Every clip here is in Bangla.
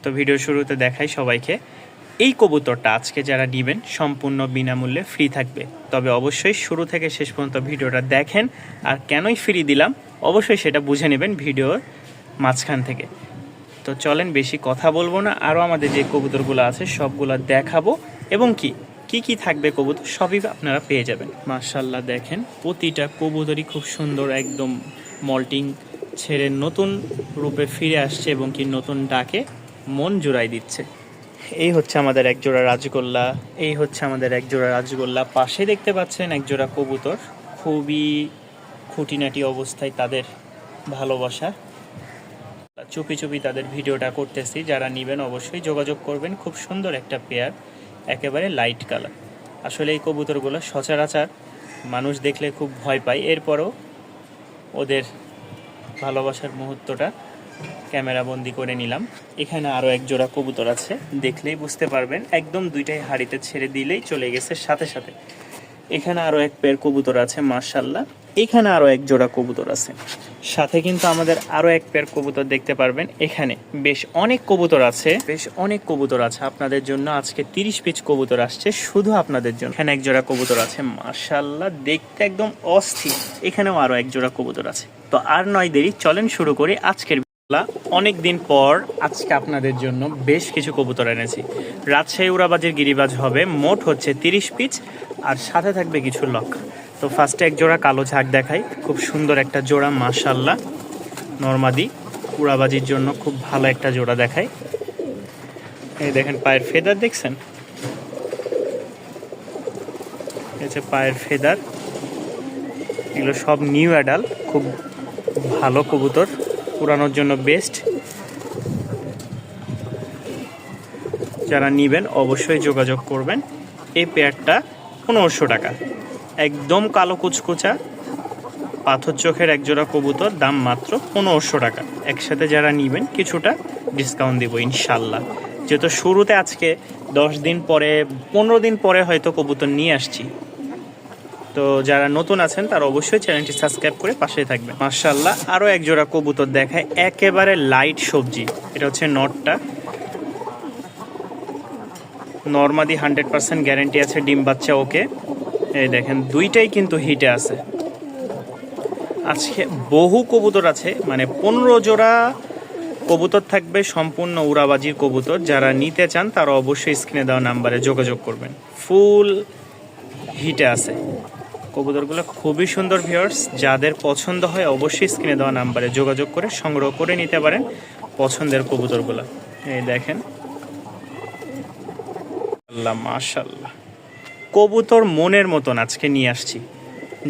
তো ভিডিও শুরুতে দেখাই সবাইকে, এই কবুতরটা আজকে যারা নেবেন সম্পূর্ণ বিনামূল্যে ফ্রি থাকবে। তবে অবশ্যই শুরু থেকে শেষ পর্যন্ত ভিডিওটা দেখেন, আর কেনই ফ্রি দিলাম অবশ্যই সেটা বুঝে নেবেন ভিডিওর মাঝখান থেকে। তো চলেন বেশি কথা বলবো না, আরও আমাদের যে কবুতরগুলো আছে সবগুলো দেখাবো এবং কি কি থাকবে কবুতর সবই আপনারা পেয়ে যাবেন। মাশাআল্লাহ দেখেন প্রতিটা কবুতরই খুব সুন্দর, একদম মল্টিং ছেড়ে নতুন রূপে ফিরে আসছে এবং কি নতুন ডাকে মন জুড়াই দিচ্ছে। এই হচ্ছে আমাদের একজোড়া রাজগোল্লা, এই হচ্ছে আমাদের একজোড়া রাজগোল্লা। পাশে দেখতে পাচ্ছেন একজোড়া কবুতর, খুবই খুঁটিনাটি অবস্থায় তাদের ভালোবাসা। চুপি চুপি তাদের ভিডিওটা করতেছি, যারা নেবেন অবশ্যই যোগাযোগ করবেন। খুব সুন্দর একটা পেয়ার, একেবারে লাইট কালার। আসলে এই কবুতরগুলো সচরাচর মানুষ দেখলে খুব ভয় পায়, এরপরও ওদের ভালোবাসার মুহূর্তটা ক্যামেরা বন্দি করে নিলাম। এখানে আরও এক জোড়া কবুতর আছে, দেখলেই বুঝতে পারবেন, একদম দুইটাই হাড়িতে ছেড়ে দিলেই চলে গেছে সাথে সাথে। এখানে আরও এক পেয়ার কবুতর আছে মাশাআল্লাহ। এখানে আরও এক জোড়া কবুতর আছে, সাথে কিন্তু আমাদের আরও এক পেয়ার কবুতর দেখতে পারবেন। এখানে বেশ অনেক কবুতর আছে আপনাদের জন্য। আজকে 30 পিস কবুতর আসছে শুধু আপনাদের জন্য। এখানে এক জোড়া কবুতর আছে মাশাআল্লাহ, দেখতে একদম অস্থির। এখানেও আরও এক জোড়া কবুতর আছে। তো আর নয় দেরি, চলেন শুরু করি আজকের। অনেক দিন পর আজকে আপনাদের জন্য বেশ কিছু কবুতর এনেছি। রাজশাহী উড়াবাজির গিরিবাজ হবে, মোট হচ্ছে 30 পিস, আর সাথে থাকবে কিছু লক। তো ফার্স্টে এক জোড়া কালো ঝাঁক দেখাই, খুব সুন্দর একটা জোড়া মাশাআল্লাহ। নরমাদি উড়াবাজির জন্য খুব ভালো একটা জোড়া দেখাই। এই দেখেন পায়ের ফেদার দেখছেন, পায়ের ফেদার, এগুলো সব নিউ অ্যাডাল্ট, খুব ভালো কবুতর, উড়ানোর জন্য বেস্ট। যারা নেবেন অবশ্যই যোগাযোগ করবেন। এই পেয়ারটা 1500 টাকা, একদম কালো কুচকুচা পাথর চোখের একজোড়া কবুতর, দাম মাত্র 1500 টাকা। একসাথে যারা নেবেন কিছুটা ডিসকাউন্ট দিব ইনশাল্লাহ। যেহেতু শুরুতে আজকে 10 দিন পরে 15 দিন পরে হয়তো কবুতর নিয়ে আসছি, তো যারা নতুন আছেন তারা অবশ্যই চ্যানেলটি সাবস্ক্রাইব করে পাশেই থাকবেন। মাশাআল্লাহ আরও এক জোড়া কবুতর দেখায়, একেবারে লাইট সবজি। এটা হচ্ছে নটটা, নরমাদি 100% গ্যারেন্টি আছে, ডিম বাচ্চা ওকে। এই দেখেন দুইটাই কিন্তু হিটে আছে। আজকে বহু কবুতর আছে, মানে 15 জোড়া কবুতর থাকবে, সম্পূর্ণ উড়াবাজির কবুতর। যারা নিতে চান তারা অবশ্যই স্ক্রিনে দেওয়া নাম্বারে যোগাযোগ করবেন। ফুল হিটে আছে কবুতরগুলো, খুবই সুন্দর ভিউয়ার্স। যাদের পছন্দ হয় অবশ্যই স্ক্রিনে দেওয়া নাম্বারে যোগাযোগ করে সংগ্রহ করে নিতে পারেন পছন্দের কবুতরগুলো। এই দেখেন আল্লাহ মাশাআল্লাহ, কবুতর মনের মতন আজকে নিয়ে আসছি।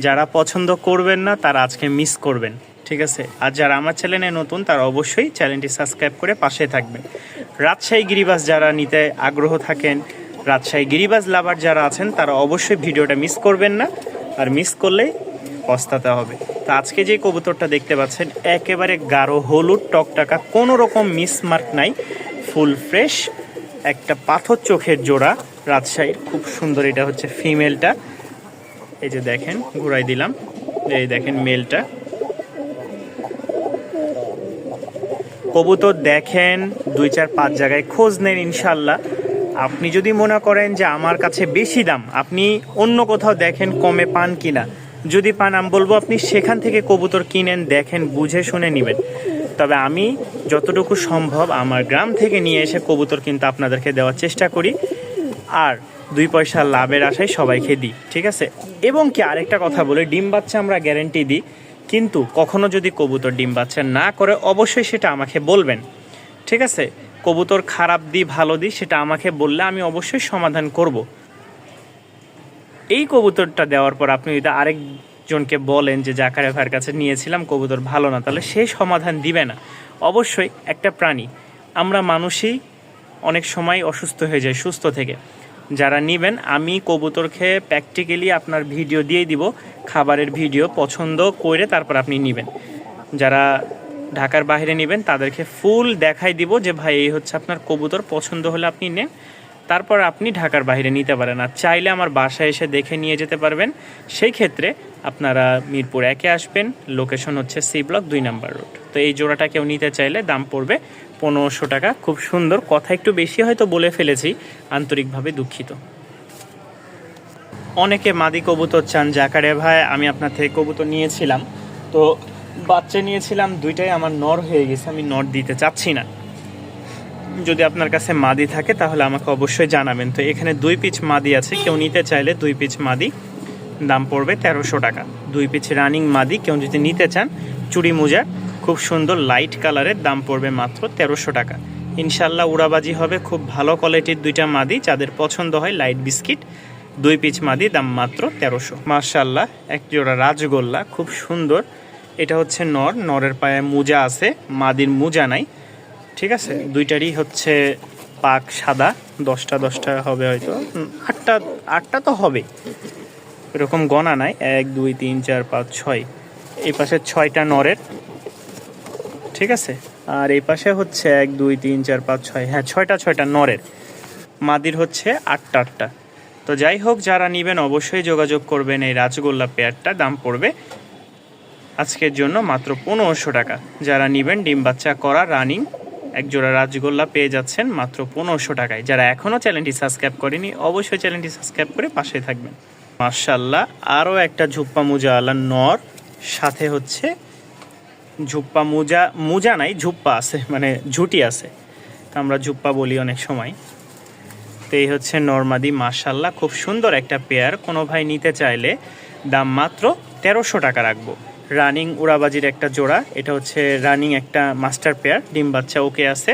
যারা পছন্দ করবেন না তারা আজকে মিস করবেন, ঠিক আছে? আর যারা আমার চ্যানেলে নতুন তারা অবশ্যই চ্যানেলটি সাবস্ক্রাইব করে পাশে থাকবেন। রাজশাহী গিরিবাজ যারা নিতে আগ্রহ থাকেন, রাজশাহী গিরিবাজ লাভার যারা আছেন তারা অবশ্যই ভিডিওটা মিস করবেন না, আর মিস করলেই পস্তাতে হবে। তো আজকে যে কবুতরটা দেখতে পাচ্ছেন একেবারে গাঢ় হলুদ টকটাকা, কোনো রকম মিসমার্ক নাই, ফুল ফ্রেশ একটা পাথর চোখের জোড়া রাজশাহীর, খুব সুন্দর। এটা হচ্ছে ফিমেলটা, এই যে দেখেন ঘুরাই দিলাম, এই দেখেন মেলটা। কবুতর দেখেন 2-4-5 জায়গায় খোঁজ নেন ইনশাল্লাহ। আপনি যদি মনে করেন যে আমার কাছে বেশি দাম, আপনি অন্য কোথাও দেখেন কমে পান কিনা, যদি পান আমি বলবো আপনি সেখান থেকে কবুতর কিনেন, দেখেন বুঝে শুনে নেবেন। তবে আমি যতটুকু সম্ভব আমার গ্রাম থেকে নিয়ে এসে কবুতর কিন্তু আপনাদেরকে দেওয়ার চেষ্টা করি, আর 2 পয়সা লাভের আশায় সবাইকে দিই, ঠিক আছে? এবং কি আরেকটা কথা বলে, ডিম বাচ্চা আমরা গ্যারেন্টি দিই, কিন্তু কখনো যদি কবুতর ডিম বাচ্চা না করে অবশ্যই সেটা আমাকে বলবেন, ঠিক আছে? কবুতর খারাপ দিই ভালো দিই সেটা আমাকে বললে আমি অবশ্যই সমাধান করব। এই কবুতরটা দেওয়ার পর আপনি যদি আরেকজনকে বলেন যে জাকারে ভাইয়ের কাছে নিয়েছিলাম কবুতর ভালো না, তাহলে সেই সমাধান দিবে না। অবশ্যই একটা প্রাণী, আমরা মানুষই অনেক সময় অসুস্থ হয়ে যায় সুস্থ থেকে। যারা নেবেন আমি কবুতর খেয়ে প্র্যাকটিক্যালি আপনার ভিডিও দিয়ে দিব, খাবারের ভিডিও পছন্দ করে তারপর আপনি নেবেন। যারা ঢাকার বাইরে নেবেন তাদেরকে ফুল দেখাই দিব যে ভাই এই হচ্ছে আপনার কবুতর, পছন্দ হলে আপনি নেন, তারপর আপনি ঢাকার বাইরে নিতে পারেন। আর চাইলে আমার বাসায় এসে দেখে নিয়ে যেতে পারবেন। সেই ক্ষেত্রে আপনারা মিরপুর 1-এ আসবেন, লোকেশন হচ্ছে সি ব্লক 2 নম্বর রোড। তো এই জোড়াটা কেউ নিতে চাইলে দাম পড়বে 1500 টাকা। খুব সুন্দর, কথা একটু বেশি হয়তো বলে ফেলেছি, আন্তরিকভাবে দুঃখিত। অনেকে মাদি কবুতর চান, জাকারিয়া ভাই আমি আপনার থেকে কবুতর নিয়েছিলাম, তো বাচ্চা নিয়েছিলাম দুইটাই আমার নর হয়ে গেছে, আমি নর দিতে চাচ্ছি না। যদি আপনার কাছে মাদি থাকে তাহলে আমাকে অবশ্যই জানাবেন। তো এখানে 2 পিচ মাদি আছে, কেউ নিতে চাইলে 2 পিচ মাদি দাম পড়বে 1300 টাকা। 2 পিচ রানিং মাদি কেউ যদি নিতে চান, চুড়ি মোজার খুব সুন্দর লাইট কালারের, দাম পড়বে মাত্র 1300 টাকা। ইনশাল্লাহ উড়াবাজি হবে, খুব ভালো কোয়ালিটির 2টা মাদি, যাদের পছন্দ হয় লাইট বিস্কিট। 2 পিচ মাদি দাম মাত্র 1300। মাশাআল্লাহ এক জোড়া রাজগোল্লা, খুব সুন্দর। এটা হচ্ছে নর, নরের পায়ে মোজা আছে, মাদির মোজা নাই, ঠিক আছে। দুইটারই হচ্ছে পাক সাদা। 10টা হবে হয়তো, 8টা তো হবে, এরকম গণা নাই। 1 2 3 4 5 6, এই পাশে 6টা নরের, ঠিক আছে। আর এই পাশে হচ্ছে 1 2 3 4 5 6, হ্যাঁ 6টা নরের, মাদির হচ্ছে 8টা। তো যাই হোক, যারা নেবেন অবশ্যই যোগাযোগ করবেন। এই রাজগোল্লা পেয়ারটা দাম পড়বে আজকের জন্য মাত্র 1500 টাকা। যারা নেবেন ডিম বাচ্চা করা রানিং এক জোড়া রাজগোল্লা পেয়ে যাচ্ছেন মাত্র 1500 টাকায়। যারা এখনও চ্যানেলটি সাবস্ক্রাইব করেনি অবশ্যই চ্যানেলটি সাবস্ক্রাইব করে পাশে থাকবেন। মাশাআল্লাহ আরও একটা ঝুপ্পা মোজা আলা নর, সাথে হচ্ছে ঝুপ্পা মোজা নাই, ঝুপ্পা আছে, মানে ঝুটি আছে, আমরা ঝুপ্পা বলি অনেক সময়। তো এই হচ্ছে নরমাদি। মাশাআল্লাহ খুব সুন্দর একটা পেয়ার, কোনো ভাই নিতে চাইলে দাম মাত্র 1300 টাকা রাখবো। রানিং উড়াবাজির একটা জোড়া, এটা হচ্ছে রানিং একটা মাস্টার পেয়ার, ডিম বাচ্চা ওকে আছে।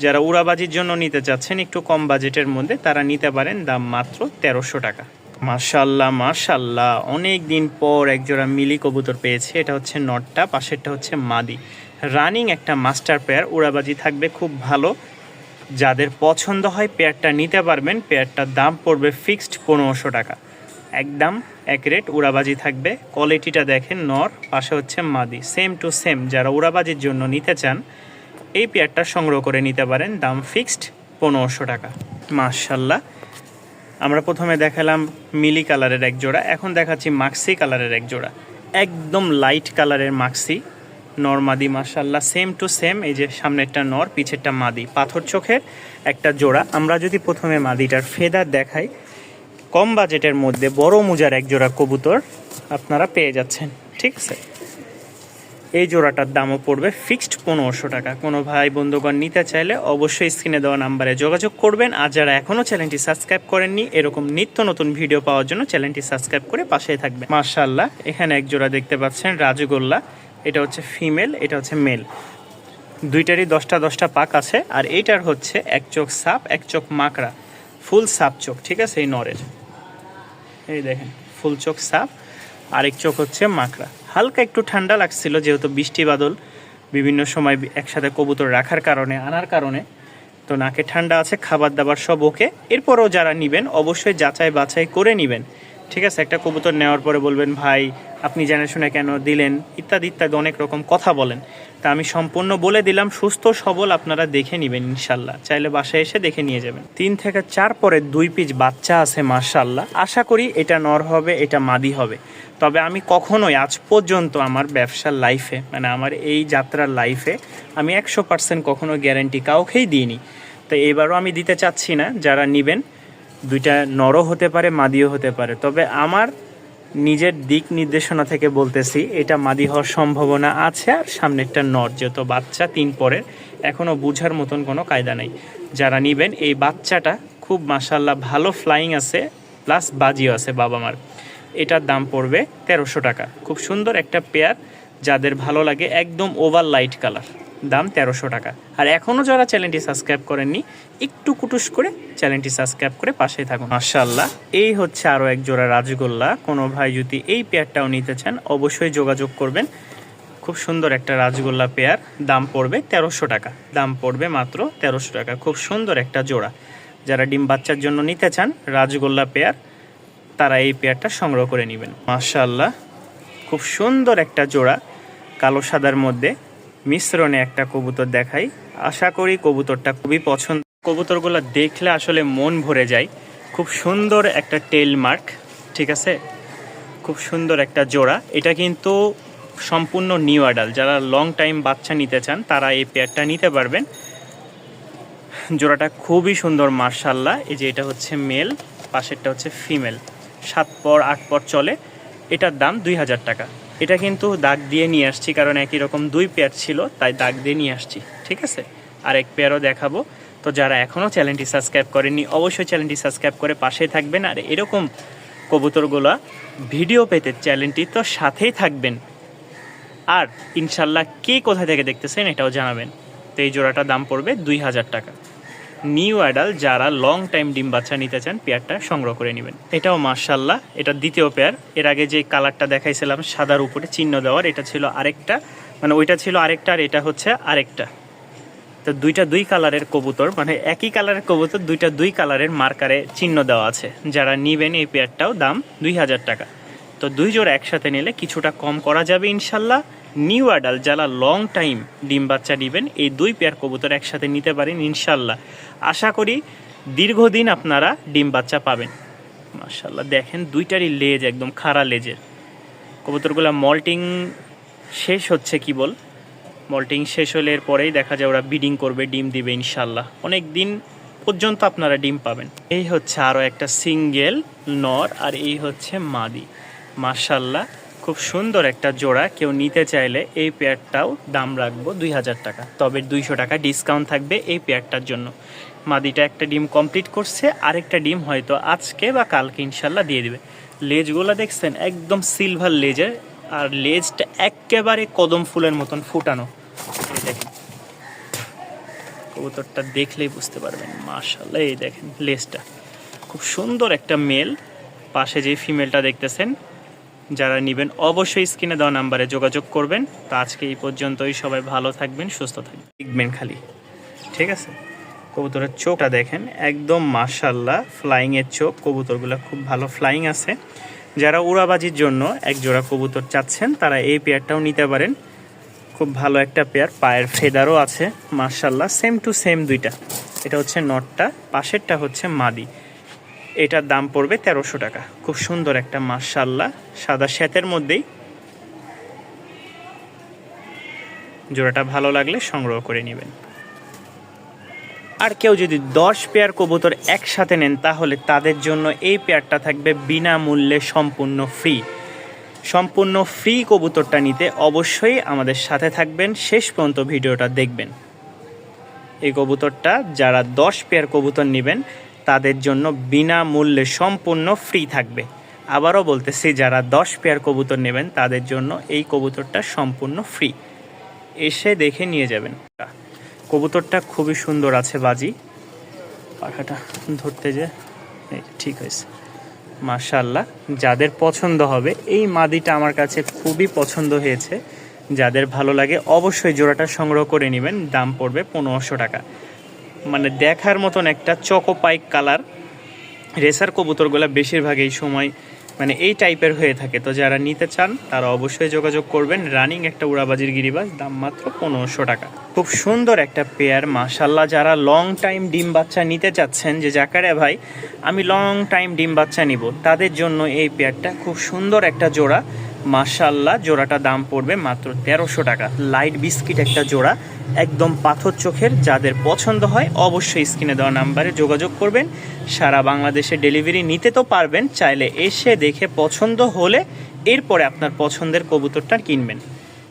যারা উড়াবাজির জন্য নিতে চাচ্ছেন একটু কম বাজেটের মধ্যে, তারা নিতে পারেন, দাম মাত্র 1300 টাকা। মাশাআল্লাহ অনেক দিন পর এক জোড়া মিলি কবুতর পেয়েছে। এটা হচ্ছে নটটা, পাশেরটা হচ্ছে মাদি। রানিং একটা মাস্টার পেয়ার, উড়াবাজি থাকবে খুব ভালো। যাদের পছন্দ হয় পেয়ারটা নিতে পারবেন। পেয়ারটার দাম পড়বে ফিক্সড 1500 টাকা, একদম এক রেট। উড়াবাজি থাকবে, কোয়ালিটিটা দেখেন, নর পাশে হচ্ছে মাদি, সেম টু সেম। যারা উড়াবাজির জন্য নিতে চান এই পেয়ারটা সংগ্রহ করে নিতে পারেন, দাম ফিক্সড 1500 টাকা। মাশাআল্লাহ আমরা প্রথমে দেখালাম মিলি কালারের এক জোড়া, এখন দেখাচ্ছি মাক্সি কালারের এক জোড়া, একদম লাইট কালারের মাক্সি নর মাদি। মাশাআল্লাহ সেম টু সেম, এই যে সামনেরটা নর, পিছেরটা মাদি, পাথর চোখের একটা জোড়া। আমরা যদি প্রথমে মাদিটার ফেদার দেখাই, কম বাজেটের মধ্যে বড় মুজার এক জোড়া কবুতর আপনারা পেয়ে যাচ্ছেন, ঠিক আছে। এই জোড়াটার দামও পড়বে ফিক্সড 1500 টাকা। কোনো ভাই বন্ধুগণ নিতে চাইলে অবশ্যই স্ক্রিনে দেওয়া নাম্বারে যোগাযোগ করবেন। আর যারা এখনও চ্যানেলটি সাবস্ক্রাইব করেননি, এরকম নিত্য নতুন ভিডিও পাওয়ার জন্য চ্যানেলটি সাবস্ক্রাইব করে পাশেই থাকবেন। মাশাআল্লাহ এখানে এক জোড়া দেখতে পাচ্ছেন রাজগোল্লা, এটা হচ্ছে ফিমেল, এটা হচ্ছে মেল। দুইটারই 10টা পাক আছে। আর এইটার হচ্ছে এক চোখ সাপ, এক চোখ মাকড়া, ফুল সাপ চোখ, ঠিক আছে। এই নরের এই দেখেন ফুল চোখ সাপ, আরেক চোখ হচ্ছে মাকড়া। হালকা একটু ঠান্ডা লাগছিল, যেহেতু বৃষ্টি বাদল বিভিন্ন সময় একসাথে কবুতর রাখার কারণে, আনার কারণে, তো নাকে ঠান্ডা আছে, খাবার দাবার সব ওকে। এরপরও যারা নেবেন অবশ্যই যাচাই বাছাই করে নেবেন, ঠিক আছে। একটা কবুতর নেওয়ার পরে বলবেন ভাই আপনি জেনে শুনে কেন দিলেন, ইত্যাদি ইত্যাদি অনেক রকম কথা বলেন। তা আমি সম্পূর্ণ বলে দিলাম, সুস্থ সবল আপনারা দেখে নেবেন ইনশাল্লাহ, চাইলে বাসায় এসে দেখে নিয়ে যাবেন। 3 থেকে 4 পরে 2 পিচ বাচ্চা আছে মাশাআল্লাহ। আশা করি এটা নর হবে, এটা মাদি হবে। তবে আমি কখনোই আজ পর্যন্ত আমার ব্যবসার লাইফে, মানে আমার এই যাত্রার লাইফে আমি 100% কখনো গ্যারান্টি কাউকেই দিইনি। তো এবারও আমি দিতে চাচ্ছি না। যারা নেবেন, দুইটা নরও হতে পারে, মাদিও হতে পারে। তবে আমার নিজের দিক নির্দেশনা থেকে বলতেছি এটা মাদি হওয়ার সম্ভাবনা আছে। আর সামনেরটা নর, যেহেতু বাচ্চা 3 পরের, এখনও বোঝার মতন কোনো কায়দা নেই। যারা নেবেন এই বাচ্চাটা খুব মাশাআল্লাহ ভালো ফ্লাইং আছে, প্লাস বাজিও আছে বাবা মার। এটার দাম পড়বে 1300 টাকা। খুব সুন্দর একটা পেয়ার, যাদের ভালো লাগে, একদম ওভার লাইট কালার, দাম 1300 টাকা। আর এখনও যারা চ্যানেলটি সাবস্ক্রাইব করেননি একটু কুটুস করে চ্যানেলটি সাবস্ক্রাইব করে পাশেই থাকুন। মাশাআল্লাহ এই হচ্ছে আরও এক জোড়া রাজগোল্লা। কোনো ভাই যদি এই পেয়ারটাও নিতে চান অবশ্যই যোগাযোগ করবেন। খুব সুন্দর একটা রাজগোল্লা পেয়ার, দাম পড়বে 1300 টাকা, দাম পড়বে মাত্র 1300 টাকা। খুব সুন্দর একটা জোড়া, যারা ডিম বাচ্চার জন্য নিতে চান রাজগোল্লা পেয়ার, তারা এই পেয়ারটা সংগ্রহ করে নেবেন। মাশাআল্লাহ খুব সুন্দর একটা জোড়া, কালো সাদার মধ্যে মিশ্রণে একটা কবুতর দেখাই। আশা করি কবুতরটা খুবই পছন্দ। কবুতরগুলো দেখলে আসলে মন ভরে যায়। খুব সুন্দর একটা টেল মার্ক, ঠিক আছে। খুব সুন্দর একটা জোড়া। এটা কিন্তু সম্পূর্ণ নিউ অ্যাডাল্ট। যারা লং টাইম বাচ্চা নিতে চান তারা এই পেয়ারটা নিতে পারবেন। জোড়াটা খুবই সুন্দর মার্শাল্লাহ। এই যে এটা হচ্ছে মেল, পাশেরটা হচ্ছে ফিমেল। 7 পর 8 পর চলে। এটার দাম 2000 টাকা। এটা কিন্তু দাগ দিয়ে নিয়ে আসছি, কারণ একই রকম 2 পেয়ার ছিল, তাই দাগ দিয়ে নিয়ে আসছি। ঠিক আছে, আর এক পেয়ারও দেখাবো। তো যারা এখনও চ্যানেলটি সাবস্ক্রাইব করেননি অবশ্যই চ্যানেলটি সাবস্ক্রাইব করে পাশেই থাকবেন। আর এরকম কবুতরগুলা ভিডিও পেতে চ্যানেলটি তো সাথেই থাকবেন। আর ইনশাল্লাহ কে কোথা থেকে দেখতেছেন এটাও জানাবেন। তো এই জোড়াটার দাম পড়বে 2000 টাকা। নিউ অ্যাডাল যারা লং টাইম ডিম বাচ্চা নিতে চান পেয়ারটা সংগ্রহ করে নেবেন। এটাও মার্শাল্লাহ, এটা দ্বিতীয় পেয়ার। এর আগে যে কালারটা দেখাইছিলাম সাদার উপরে চিহ্ন দেওয়ার, এটা ছিল আরেকটা, মানে ওইটা ছিল আরেকটা আর এটা হচ্ছে আরেকটা। তো দুইটা 2 কালারের কবুতর, মানে একই কালারের কবুতর দুইটা 2 কালারের মার্কারে চিহ্ন দেওয়া আছে। যারা নিবেন এই পেয়ারটাও দাম 2000 টাকা। তো 2 জোড়া একসাথে নিলে কিছুটা কম করা যাবে ইনশাল্লাহ। নিউ অ্যাডাল যারা লং টাইম ডিম বাচ্চা নেবেন এই 2 পেয়ার কবুতর একসাথে নিতে পারেন ইনশাল্লাহ। আশা করি দীর্ঘদিন আপনারা ডিম বাচ্চা পাবেন। মাশাল্লাহ দেখেন দুইটারই লেজ একদম খাড়া লেজের। কবুতরগুলো মল্টিং শেষ হচ্ছে, কি বল, মল্টিং শেষ হলে এর পরেই দেখা যায় ওরা ব্রিডিং করবে, ডিম দিবে ইনশাল্লাহ। অনেক দিন পর্যন্ত আপনারা ডিম পাবেন। এই হচ্ছে আরও একটা সিঙ্গেল নর, আর এই হচ্ছে মাদি। মাশাল্লাহ খুব সুন্দর একটা জোড়া। কেউ নিতে চাইলে এই পেয়ারটাও দাম রাখবো 2000 টাকা, তবে 200 টাকা ডিসকাউন্ট থাকবে এই পেয়ারটার জন্য। মাদিটা একটা ডিম কমপ্লিট করছে, আরেকটা ডিম হয়তো আজকে বা কালকে ইনশাল্লাহ দিয়ে দিবে। লেজগুলো দেখছেন একদম সিলভার লেজের, আর লেজটা একেবারে কদম ফুলের মতন ফুটানো। দেখেন কবুতরটা দেখলেই বুঝতে পারবেন মাশাল্লাহ। এই দেখেন লেজটা খুব সুন্দর একটা মেল। পাশে যে ফিমেলটা দেখতেছেন, যারা নেবেন অবশ্যই স্ক্রিনে দেওয়া নাম্বারে যোগাযোগ করবেন। তো আজকে এই পর্যন্তই, সবাই ভালো থাকবেন, সুস্থ থাকবেন, দেখবেন খালি। ঠিক আছে, কবুতরের চোখটা দেখেন একদম মাশাল্লাহ, ফ্লাইংয়ের চোখ। কবুতরগুলো খুব ভালো ফ্লাইং আছে। যারা উড়াবাজির জন্য এক জোড়া কবুতর চাচ্ছেন তারা এই পেয়ারটাও নিতে পারেন। খুব ভালো একটা পেয়ার, পায়ের ফেদারও আছে মাশাল্লাহ, সেম টু সেম দুইটা। এটা হচ্ছে নটটা, পাশেরটা হচ্ছে মাদি। এটার দাম পড়বে 1300 টাকা। খুব সুন্দর একটা মাশাল্লাহ সাদা শ্বেতের মধ্যেই। জোড়াটা ভালো লাগলে সংগ্রহ করে নেবেন। আর কেউ যদি 10 পেয়ার কবুতর একসাথে নেন তাহলে তাদের জন্য এই পেয়ারটা থাকবে বিনামূল্যে, সম্পূর্ণ ফ্রি। সম্পূর্ণ ফ্রি কবুতরটা নিতে অবশ্যই আমাদের সাথে থাকবেন, শেষ পর্যন্ত ভিডিওটা দেখবেন। এই কবুতরটা যারা 10 পেয়ার কবুতর নেবেন তাদের জন্য বিনামূল্যে সম্পূর্ণ ফ্রি থাকবে। আবারও বলতেছি, যারা 10 পেয়ার কবুতর নেবেন তাদের জন্য এই কবুতরটা সম্পূর্ণ ফ্রি। এসে দেখে নিয়ে যাবেন। কবুতরটা খুবই সুন্দর আছে বাজি। পাখাটা ধরতে যে ঠিক হয়েছে মাশাল্লাহ। যাদের পছন্দ হবে, এই মাদিটা আমার কাছে খুবই পছন্দ হয়েছে। যাদের ভালো লাগে অবশ্যই জোড়াটা সংগ্রহ করে নেবেন। দাম পড়বে 1500 টাকা। মানে দেখার মতন একটা চকোপাইক কালার। রেসার কবুতরগুলো বেশিরভাগ এই সময় মানে এই টাইপের হয়ে থাকে। তো যারা নিতে চান তারা অবশ্যই যোগাযোগ করবেন। রানিং একটা উড়াবাজির গিরিবাজ, দাম মাত্র 1500 টাকা। খুব সুন্দর একটা পেয়ার মাশাল্লাহ। যারা লং টাইম ডিম বাচ্চা নিতে চাচ্ছেন, যে জাকারে ভাই আমি লং টাইম ডিম বাচ্চা নিব, তাদের জন্য এই পেয়ারটা খুব সুন্দর একটা জোড়া মাশাল্লাহ। জোড়াটা দাম পড়বে মাত্র 1300 টাকা। লাইট বিস্কিট একটা জোড়া, একদম পাথর চোখের। যাদের পছন্দ হয় অবশ্যই স্ক্রিনে দেওয়া নাম্বারে যোগাযোগ করবেন। সারা বাংলাদেশে ডেলিভারি নিতে তো পারবেন, চাইলে এসে দেখে পছন্দ হলে এরপরে আপনার পছন্দের কবুতরটা কিনবেন।